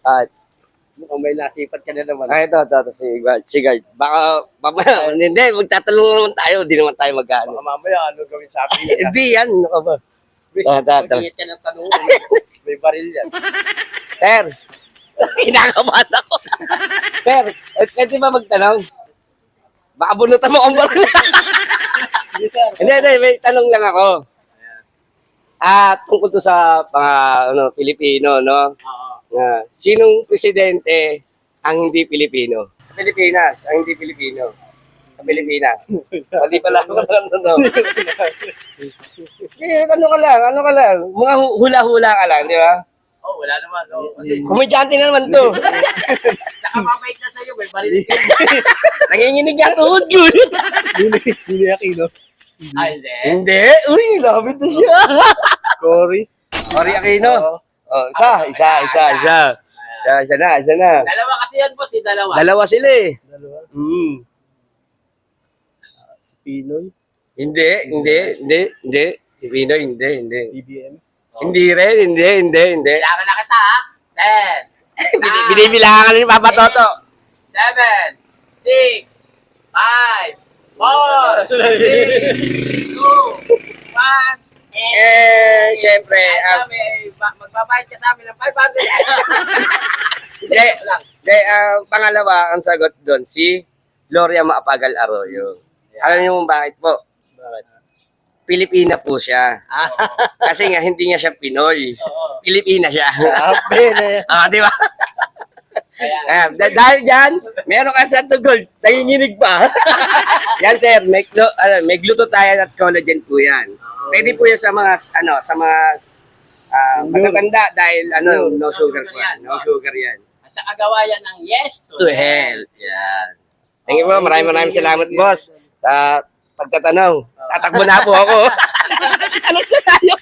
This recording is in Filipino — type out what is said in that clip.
At, Mukhang may nasipat ka na naman. ito, si Guard. Baka, hindi, magtatanong naman tayo, di naman tayo Baka mag-ano. mamaya, ano gawin sa akin yan? Hindi yan, ano ba? Mag-iit ka ng tanong. May baril yan. Sir, kinakabahan ako. Sir, pwede ba magtanong? Baka bunutan mo ang baril. Hindi, sir. Hindi, may tanong lang ako. Tungkol to sa mga Pilipino, no? Oo. Sinong presidente ang hindi Pilipino? Sa Pilipinas, ang hindi Pilipino. Sa Pilipinas. Mali pala ako ano. Ano ka lang. Mga hula-hula ka lang, di ba? Oh, wala naman. Oh. Komedyante na naman to. Nakamabait na sa'yo, may baril ka. Nanginginig ang tuhod ko. Hindi Aquino. Ay, hindi. Hindi. Uy, lapit na siya. Cory. Cory Aquino. Oh, isa na. Dalawa kasi yan, boss. Dalawa. Dalawa sila eh. Dalawa. Mm. Si Pinoy. Hindi. Si Pinoy, hindi. BBM. Hindi rin, hindi. Kailangan na kita, ha? 10, Binibilangan ni Papa Toto. 7, 6, 5, 4, 3, 2, 1, Siyempre, magbabayad ka sa amin ng 500. Hindi, pangalawa, ang sagot doon, si Gloria Macapagal Arroyo. Alam niyo kung bakit po? Bakit? Pilipina po siya. Kasi nga, hindi nga siya Pinoy. Pilipina siya. Di ba? Dahil dyan, meron ka sa tugol, nanginginig pa. Yan sir, may glutathione at collagen po yan. Pwede po yan sa mga, matatanda dahil no sugar po yan. No sugar yan. At saka gawa yan ng yes To health. Yan. Thank you po, maraming salamat boss. Pagtatanong, tatakbo na po ako. Ano sa sayo?